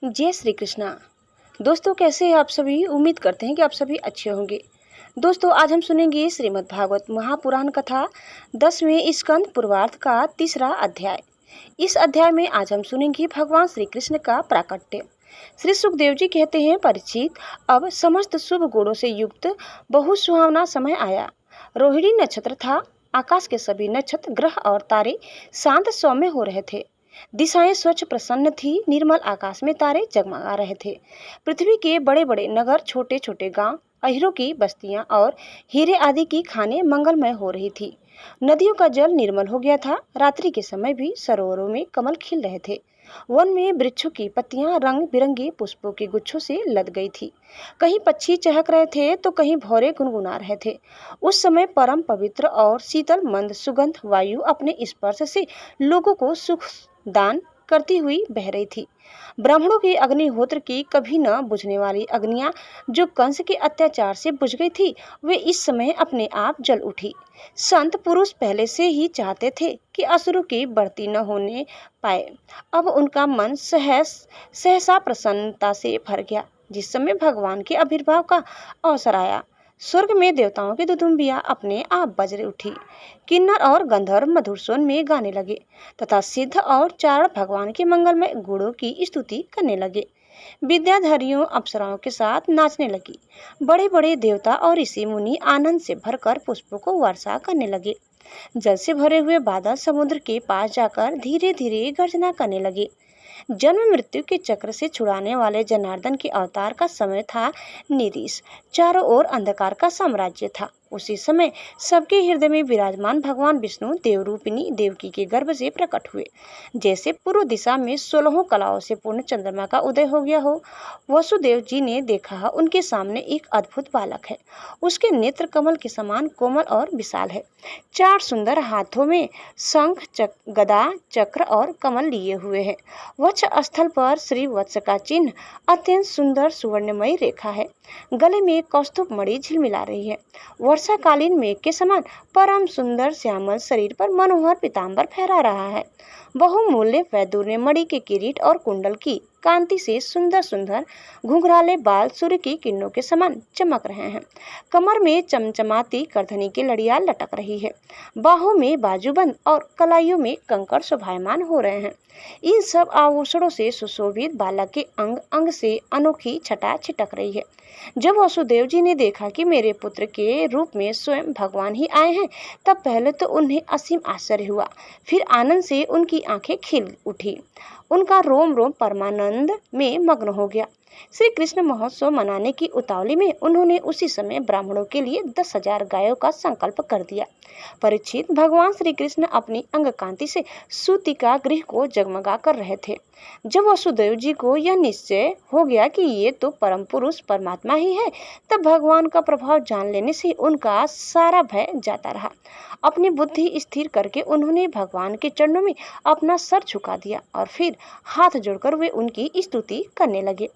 जय श्री कृष्णा। दोस्तों, कैसे हैं आप सभी? उम्मीद करते हैं कि आप सभी अच्छे होंगे। दोस्तों, आज हम सुनेंगे श्रीमद् भागवत महापुराण कथा 10वें स्कंद पूर्वार्ध का तीसरा अध्याय। इस अध्याय में आज हम सुनेंगे भगवान श्री कृष्ण का प्राकट्य। श्री सुखदेव जी कहते हैं, परीक्षित, अब समस्त शुभ गुणों से युक्त बहुत सुहावना समय आया। रोहिणी नक्षत्र था। आकाश के सभी नक्षत्र, ग्रह और तारे शांत सौम्य हो रहे थे। दिशाएं स्वच्छ प्रसन्न थी। निर्मल आकाश में तारे जगमगा रहे थे। पृथ्वी के बड़े बड़े नगर, छोटे छोटे गांव, अहिरों की बस्तियां और हीरे आदि की खानें मंगलमय हो रही थी। नदियों का जल निर्मल हो गया था। रात्रि के समय भी सरोवरों में कमल खिल रहे थे। वन में वृक्षों की पत्तियां रंग बिरंगे पुष्पों के गुच्छों से लद गई थी। कहीं पक्षी चहक रहे थे तो कहीं भौरे गुनगुना रहे थे। उस समय परम पवित्र और शीतल मंद सुगंध वायु अपने स्पर्श से लोगों को सुख दान करती हुई बह रही थी। ब्राह्मणों के अग्निहोत्र की कभी न बुझने वाली अग्नियां जो कंस के अत्याचार से बुझ गई थी, वे इस समय अपने आप जल उठी। संत पुरुष पहले से ही चाहते थे कि असुरों की बढ़ती न होने पाए। अब उनका मन सहसा प्रसन्नता से भर गया। जिस समय भगवान के आविर्भाव का अवसर आया, स्वर्ग में देवताओं की दुदुम्बियां अपने आप बज उठी। किन्नर और गंधर्व मधुर स्वर में गाने लगे तथा सिद्ध और चारण भगवान के मंगलमय गुणों की स्तुति करने लगे। विद्याधरियों अप्सराओं के साथ नाचने लगी। बड़े बड़े देवता और ऋषि मुनि आनंद से भरकर पुष्पों को वर्षा करने लगे। जल से भरे हुए बादल समुद्र के पास जाकर धीरे धीरे गर्जना करने लगे। जन्म मृत्यु के चक्र से छुड़ाने वाले जनार्दन के अवतार का समय था निरीश। चारों ओर अंधकार का साम्राज्य था। उसी समय सबके हृदय में विराजमान भगवान विष्णु देवरूपिणी देवकी के गर्भ से प्रकट हुए। जैसे पूर्व दिशा में 16 कलाओं से पूर्ण चंद्रमा का उदय हो गया हो। वसुदेव जी ने देखा, उनके सामने एक अद्भुत बालक है। उसके नेत्र कमल के समान कोमल और विशाल है। 4 सुंदर हाथों में शंख, गदा, चक्र और कमल लिए हुए है। वक्ष स्थल पर श्री वत्स का चिन्ह, अत्यंत सुंदर सुवर्णमयी रेखा है। गले में कौस्तुभ मणि झिलमिला रही है। वर्षाकालीन मेघ के समान परम सुंदर श्यामल शरीर पर मनोहर पीतांबर फहरा रहा है। बहुमूल्य वैदुर्य मणि के किरीट और कुंडल की कांति से सुंदर सुंदर घुंघराले बाल सूर्य की किरणों के समान चमक रहे हैं। कमर में चमचमाती करधनी की लड़ियां लटक रही है। बाहों में बाजूबंद और कलाइयों में कंकड़ शोभायमान हो रहे हैं। इन सब आभूषणों से सुशोभित बालक के अंग अंग से अनोखी छटा छिटक रही है। जब वसुदेव जी ने देखा कि मेरे पुत्र के रूप में स्वयं भगवान ही आए हैं, तब पहले तो उन्हें असीम आश्चर्य हुआ। फिर आनंद से उनकी आंखें खिल उठी। उनका रोम रोम परमानंद में मग्न हो गया। श्री कृष्ण महोत्सव मनाने की उतावली में उन्होंने उसी समय ब्राह्मणों के लिए 10,000 गायों का संकल्प कर दिया। परीक्षित, भगवान श्री कृष्ण अपनी अंग कांति से सूतिका गृह को जगमगा कर रहे थे। जब वसुदेव जी को यह निश्चय हो गया कि ये तो परम पुरुष परमात्मा ही है, तब भगवान का प्रभाव जान लेने से उनका सारा भय जाता रहा। अपनी बुद्धि स्थिर करके उन्होंने भगवान के चरणों में अपना सर झुका दिया और फिर हाथ जोड़कर वे उनकी स्तुति करने लगे।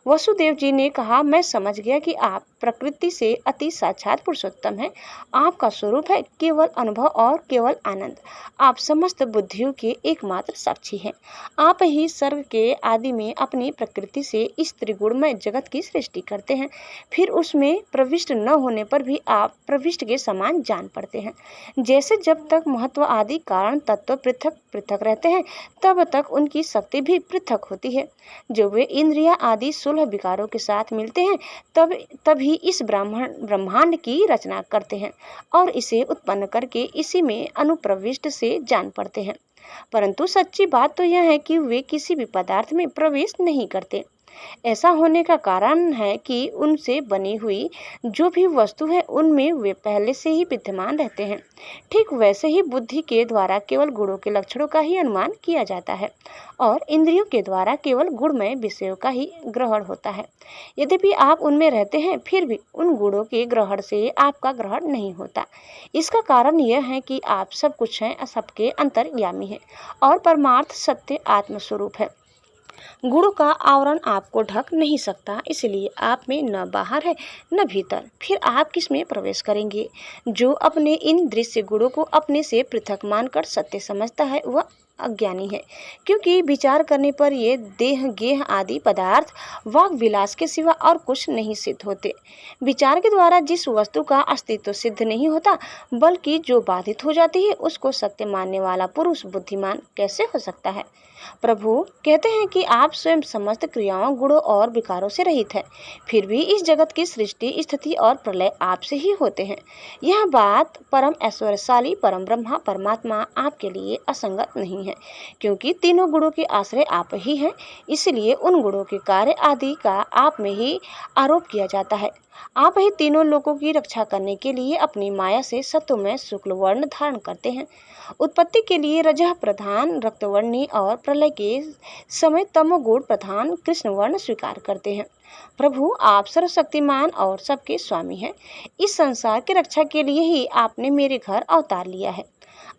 वसुदेव जी ने कहा, मैं समझ गया कि आप प्रकृति से अति साक्षात पुरुषोत्तम हैं। आपका स्वरूप है केवल अनुभव और केवल आनंद। आप समस्त बुद्धियों के एकमात्र साक्षी हैं। आप ही सर्ग के आदि में अपनी प्रकृति से इस त्रिगुणमय जगत की सृष्टि करते हैं। फिर उसमें प्रविष्ट न होने पर भी आप प्रविष्ट के समान जान पड़ते हैं। जैसे जब तक महत्व आदि कारण तत्व पृथक पृथक रहते हैं, तब तक उनकी शक्ति भी पृथक होती है। जब वे इंद्रिया आदि 16 विकारों के साथ मिलते हैं, तभी इस ब्रह्मांड की रचना करते हैं और इसे उत्पन्न करके इसी में अनुप्रविष्ट से जान पड़ते हैं। परंतु सच्ची बात तो यह है कि वे किसी भी पदार्थ में प्रवेश नहीं करते। ऐसा होने का कारण है कि उनसे बनी हुई जो भी वस्तु है, उनमें वे पहले से ही विद्यमान रहते हैं। ठीक वैसे ही बुद्धि के द्वारा केवल गुणों के लक्षणों का ही अनुमान किया जाता है और इंद्रियों के द्वारा केवल गुणमय विषयों का ही ग्रहण होता है। यद्यपि आप उनमें रहते हैं, फिर भी उन गुणों के ग्रहण से आपका ग्रहण नहीं होता। इसका कारण यह है कि आप सब कुछ हैं, सबके अंतर्यामी हैं और परमार्थ सत्य आत्मस्वरूप है। गुणों का आवरण आपको ढक नहीं सकता, इसलिए आप में न बाहर है न भीतर। फिर आप किस में प्रवेश करेंगे? जो अपने इन दृश्य गुणों को अपने से पृथक मानकर सत्य समझता है, वह अज्ञानी है, क्योंकि विचार करने पर ये देह गेह आदि पदार्थ वाक विलास के सिवा और कुछ नहीं सिद्ध होते। विचार के द्वारा जिस वस्तु का अस्तित्व सिद्ध नहीं होता, बल्कि जो बाधित हो जाती है, उसको सत्य मानने वाला पुरुष बुद्धिमान कैसे हो सकता है? प्रभु कहते हैं कि आप स्वयं समस्त क्रियाओं, गुणों और विकारों से रहित है, फिर भी इस जगत की सृष्टि, स्थिति और प्रलय आपसे ही होते हैं। यह बात परम ऐश्वर्यशाली परम ब्रह्मा परमात्मा आपके लिए असंगत नहीं है, क्योंकि तीनों गुणों के आश्रय आप ही हैं। इसलिए उन गुणों के कार्य आदि का आप में ही आरोप किया जाता है। आप ही तीनों लोगों की रक्षा करने के लिए अपनी माया से सत्वमय शुक्ल वर्ण धारण करते हैं। उत्पत्ति के लिए रजः प्रधान रक्तवर्णी और प्रलय के समय तमोगुण प्रधान कृष्ण वर्ण स्वीकार करते हैं। प्रभु आप सर्वशक्तिमान और सबके स्वामी हैं। इस संसार की रक्षा के लिए ही आपने मेरे घर अवतार लिया है।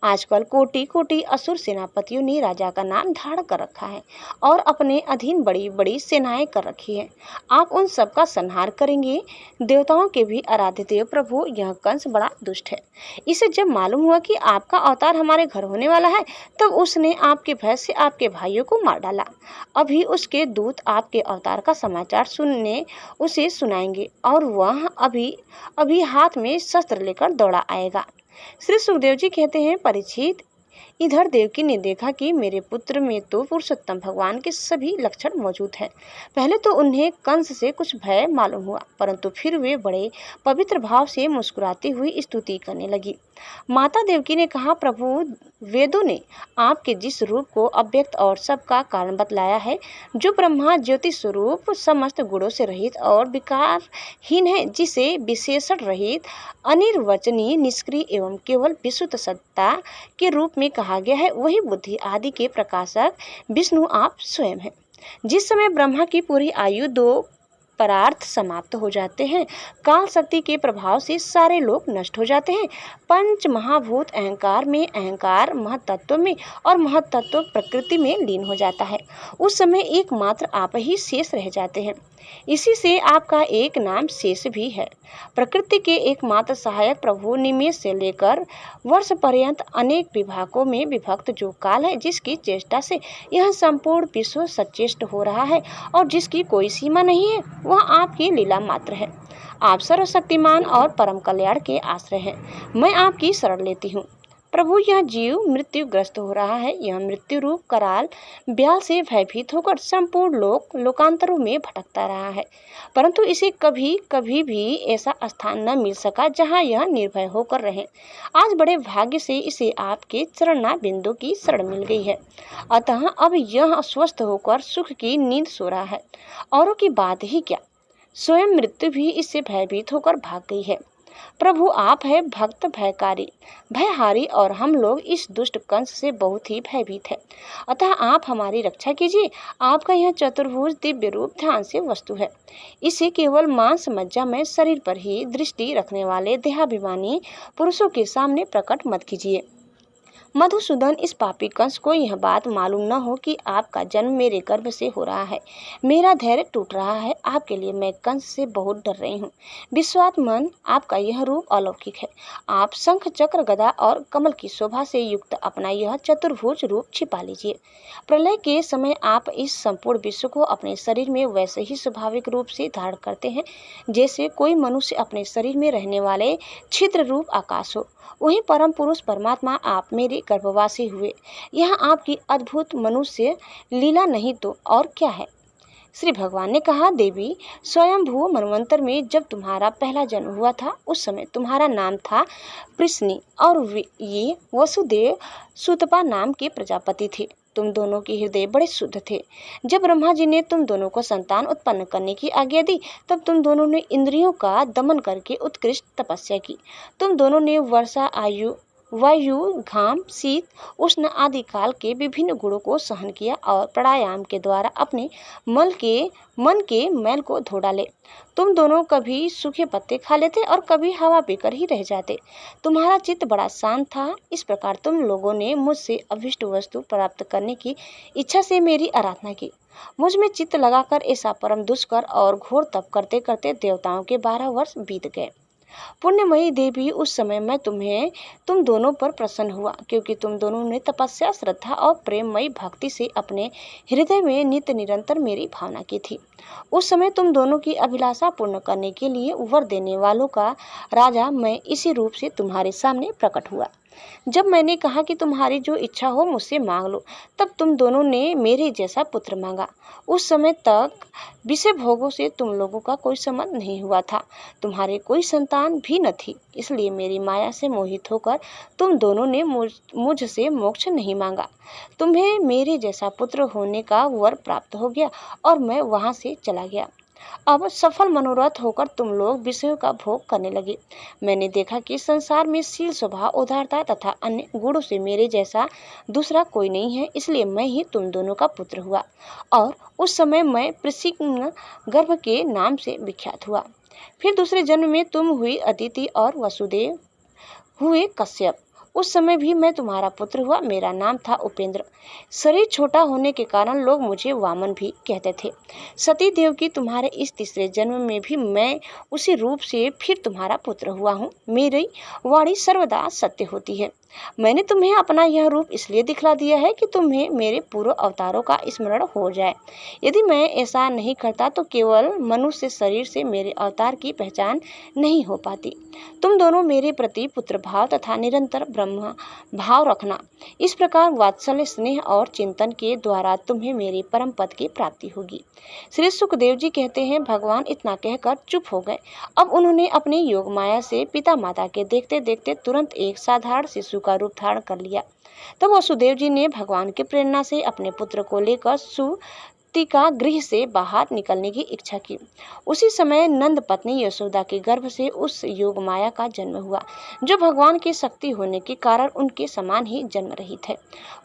आजकल कोटि कोटि असुर सेनापतियों ने राजा का नाम धारण कर रखा है और अपने अधीन बड़ी बड़ी सेनाएं कर रखी है। आप उन सब का संहार करेंगे। देवताओं के भी आराध्य देव प्रभु यह कंस बड़ा दुष्ट है। इसे जब मालूम हुआ कि आपका अवतार हमारे घर होने वाला है, तब उसने आपके भय से आपके भाइयों को मार डाला। अभी उसके दूत आपके अवतार का समाचार सुनने उसे सुनाएंगे और वह अभी अभी हाथ में शस्त्र लेकर दौड़ा आएगा। श्री सुखदेव जी कहते हैं, परीक्षित, इधर देवकी ने देखा कि मेरे पुत्र में तो पुरुषोत्तम भगवान के सभी लक्षण मौजूद हैं। पहले तो उन्हें कंस से कुछ भय मालूम हुआ, परंतु फिर वे बड़े पवित्र भाव से मुस्कुराती हुई स्तुति करने लगी। माता देवकी ने कहा, प्रभु, वेदों ने आपके जिस रूप को अव्यक्त और सबका कारण बतलाया है, जो ब्रह्मा ज्योति स्वरूप समस्त गुणों से रहित और विकारहीन है, जिसे विशेषण रहित अनिर्वचनीय निष्क्रिय एवं केवल विशुद्ध सत्ता के रूप में कहा गया है, वही बुद्धि आदि के प्रकाशक विष्णु आप स्वयं हैं। जिस समय ब्रह्मा की पूरी आयु 2 परार्थ समाप्त हो जाते हैं, काल शक्ति के प्रभाव से सारे लोग नष्ट हो जाते हैं। पंच महाभूत अहंकार में, अहंकार महतत्व में और महतत्व प्रकृति में लीन हो जाता है। उस समय एकमात्र आप ही शेष रह जाते हैं। इसी से आपका एक नाम शेष भी है। प्रकृति के एकमात्र सहायक प्रभु निमेष से लेकर वर्ष पर्यंत अनेक विभागों में विभक्त जो काल है, जिसकी चेष्टा से यह संपूर्ण विश्व सचेष्ट हो रहा है और जिसकी कोई सीमा नहीं है, वह आपकी लीला मात्र है। आप सर्वशक्तिमान और परम कल्याण के आश्रय हैं। मैं आपकी शरण लेती हूँ। प्रभु, यह जीव मृत्युग्रस्त हो रहा है। यह मृत्यु रूप कराल ब्याल से भयभीत होकर संपूर्ण लोकांतरों में भटकता रहा है, परंतु इसे कभी भी ऐसा स्थान न मिल सका जहाँ यह निर्भय होकर रहे। आज बड़े भाग्य से इसे आपके चरणा बिंदु की शरण मिल गई है, अतः अब यह स्वस्थ होकर सुख की नींद सो रहा है। औरों की बात ही क्या, स्वयं मृत्यु भी इससे भयभीत होकर भाग गई है। प्रभु, आप है भक्त भयकारी भयहारी और हम लोग इस दुष्ट कंस से बहुत ही भयभीत है, अतः आप हमारी रक्षा कीजिए। आपका यह चतुर्भुज दिव्य रूप ध्यान से वस्तु है। इसे केवल मांस मज्जा में शरीर पर ही दृष्टि रखने वाले देहाभिमानी पुरुषों के सामने प्रकट मत कीजिए। मधुसूदन, इस पापी कंस को यह बात मालूम न हो कि आपका जन्म मेरे गर्भ से हो रहा है। मेरा धैर्य टूट रहा है। आपके लिए मैं कंस से बहुत डर रही हूँ। विश्वात्मन, आपका यह रूप अलौकिक है। आप शंख चक्र गदा और कमल की शोभा से युक्त अपना यह चतुर्भुज रूप छिपा लीजिए। प्रलय के समय आप इस संपूर्ण विश्व को अपने शरीर में वैसे ही स्वाभाविक रूप से धारण करते हैं जैसे कोई मनुष्य अपने शरीर में रहने वाले छिद्र रूप आकाश हो। वही परम पुरुष परमात्मा आप मेरे गर्भवासी हुए। यह आपकी अद्भुत मनुष्य लीला नहीं तो और क्या है। श्री भगवान ने कहा, देवी, स्वयंभू मनवंतर में जब तुम्हारा पहला जन्म हुआ था, उस समय तुम्हारा नाम था पृश्नि और ये वसुदेव सुतपा नाम के प्रजापति थे। तुम दोनों के हृदय बड़े शुद्ध थे। जब ब्रह्मा जी ने तुम दोनों को संतान उत्पन्न करने की आज्ञा दी, तब तुम दोनों ने इंद्रियों का दमन करके उत्कृष्ट तपस्या की। तुम दोनों ने वर्षा, आयु, वायु, घाम, शीत, उष्ण आदि काल के विभिन्न गुणों को सहन किया और प्राणायाम के द्वारा अपने मन के मैल को धो डाले। तुम दोनों कभी सूखे पत्ते खा लेते और कभी हवा पीकर ही रह जाते। तुम्हारा चित्त बड़ा शांत था। इस प्रकार तुम लोगों ने मुझसे अभिष्ट वस्तु प्राप्त करने की इच्छा से मेरी आराधना की। मुझ में चित्त लगाकर ऐसा परम दुष्कर और घोर तप करते करते देवताओं के 12 वर्ष बीत गए। पुण्यमयी देवी, उस समय मैं तुम दोनों पर प्रसन्न हुआ, क्योंकि तुम दोनों ने तपस्या, श्रद्धा और प्रेममयी भक्ति से अपने हृदय में नित्य निरंतर मेरी भावना की थी। उस समय तुम दोनों की अभिलाषा पूर्ण करने के लिए वर देने वालों का राजा मैं इसी रूप से तुम्हारे सामने प्रकट हुआ। जब मैंने कहा कि तुम्हारी जो इच्छा हो मुझसे मांग लो, तब तुम दोनों ने मेरे जैसा पुत्र मांगा। उस समय तक विषय भोगों से तुम लोगों का कोई संबंध नहीं हुआ था, तुम्हारे कोई संतान भी न थी, इसलिए मेरी माया से मोहित होकर तुम दोनों ने मुझसे मोक्ष नहीं मांगा। तुम्हें मेरे जैसा पुत्र होने का वर प्राप्त हो गया और मैं वहां से चला गया। अब सफल मनोरथ होकर तुम लोग विषयों का भोग करने लगे। मैंने देखा कि संसार में शील, स्वभाव, उदारता तथा अन्य गुणों से मेरे जैसा दूसरा कोई नहीं है, इसलिए मैं ही तुम दोनों का पुत्र हुआ और उस समय मैं प्रसिन्न गर्भ के नाम से विख्यात हुआ। फिर दूसरे जन्म में तुम हुई अदिति और वसुदेव हुए कश्यप। उस समय भी मैं तुम्हारा पुत्र हुआ, मेरा नाम था उपेंद्र। शरीर छोटा होने के कारण लोग मुझे वामन भी कहते थे। सती देव की तुम्हारे इस तीसरे जन्म में भी मैं उसी रूप से फिर तुम्हारा पुत्र हुआ हूँ। मेरी वाणी सर्वदा सत्य होती है। मैंने तुम्हें अपना यह रूप इसलिए दिखला दिया है कि तुम्हें मेरे पूर्व अवतारों का स्मरण हो जाए। यदि मैं ऐसा नहीं करता तो केवल मनुष्य शरीर से मेरे अवतार की पहचान नहीं हो पाती। तुम दोनों मेरे प्रति पुत्र भाव तथा निरंतर ब्रह्म भाव रखना। इस प्रकार वात्सल्य, स्नेह और चिंतन के द्वारा तुम्हें मेरे परम पद की प्राप्ति होगी। श्री सुखदेव जी कहते हैं, भगवान इतना कहकर चुप हो गए। अब उन्होंने अपने योग माया से पिता माता के देखते देखते तुरंत एक साधारण शिशु का रूप धारण कर लिया। तब वसुदेव जी ने भगवान की प्रेरणा से अपने पुत्र को लेकर सुतिका गृह से बाहर निकलने की इच्छा की। उसी समय नंद पत्नी यशोदा के गर्भ से उस योग माया का जन्म हुआ, जो भगवान की शक्ति होने के कारण उनके समान ही जन्म रहित है।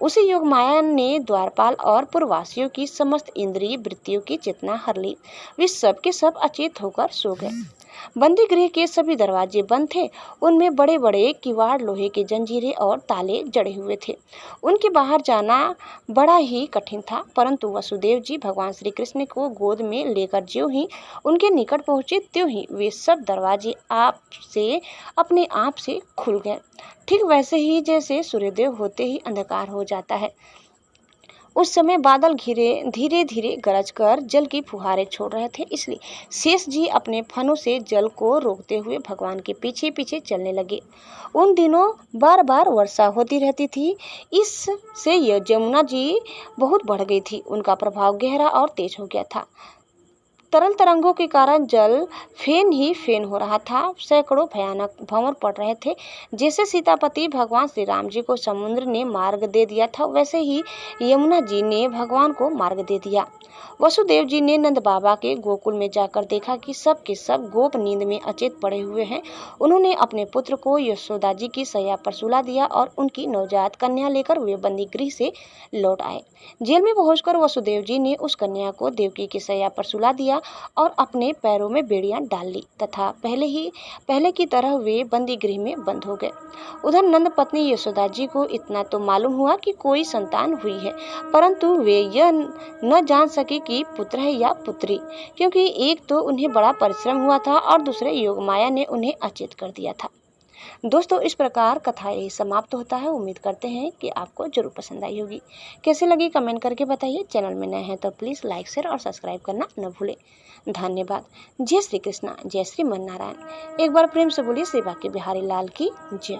उसी योग माया ने द्वारपाल और पुरवासियों की समस्त इंद्रिय वृत्तियों की चेतना हर ली। वे सब के सब अचेत होकर सो गए। बंदी गृह के सभी दरवाजे बंद थे। उनमें बड़े बड़े किवाड़, लोहे के जंजीरें और ताले जड़े हुए थे। उनके बाहर जाना बड़ा ही कठिन था, परंतु वसुदेव जी भगवान श्री कृष्ण को गोद में लेकर ज्यों ही उनके निकट पहुंचे, त्यों ही वे सब दरवाजे अपने आप से खुल गए। ठीक वैसे ही जैसे सूर्योदय होते ही अंधकार हो जाता है। उस समय बादल धीरे धीरे गरज कर जल की फुहारें छोड़ रहे थे, इसलिए शेष जी अपने फनों से जल को रोकते हुए भगवान के पीछे पीछे चलने लगे। उन दिनों बार बार वर्षा होती रहती थी, इससे यमुना जी बहुत बढ़ गई थी। उनका प्रभाव गहरा और तेज हो गया था। तरल तरंगों के कारण जल फेन ही फेन हो रहा था। सैकड़ों भयानक भंवर पड़ रहे थे। जैसे सीतापति भगवान श्री राम जी को समुद्र ने मार्ग दे दिया था, वैसे ही यमुना जी ने भगवान को मार्ग दे दिया। वसुदेव जी ने नंद बाबा के गोकुल में जाकर देखा कि सब के सब गोप नींद में अचेत पड़े हुए हैं। उन्होंने अपने पुत्र को यशोदा जी की शैया पर सुला दिया और उनकी नवजात कन्या लेकर वे बंदी गृह से लौट आए। जेल में पहुंचकर वसुदेव जी ने उस कन्या को देवकी की शैया पर सुला दिया और अपने पैरों में बेड़ियां डाल ली तथा पहले की तरह वे बंदी गृह में बंद हो गए। उधर नंद पत्नी यशोदा जी को इतना तो मालूम हुआ कि कोई संतान हुई है, परंतु वे यह न जान सके कि पुत्र है या पुत्री, क्योंकि एक तो उन्हें बड़ा परिश्रम हुआ था और दूसरे योग माया ने उन्हें अचेत कर दिया था। दोस्तों, इस प्रकार कथा यही समाप्त होता है। उम्मीद करते हैं कि आपको जरूर पसंद आई होगी। कैसी लगी कमेंट करके बताइए। चैनल में नए हैं तो प्लीज़ लाइक, शेयर और सब्सक्राइब करना न भूलें। धन्यवाद। जय श्री कृष्णा, जय श्री मन नारायण। एक बार प्रेम से बोलिए श्री बांके बिहारी लाल की जय।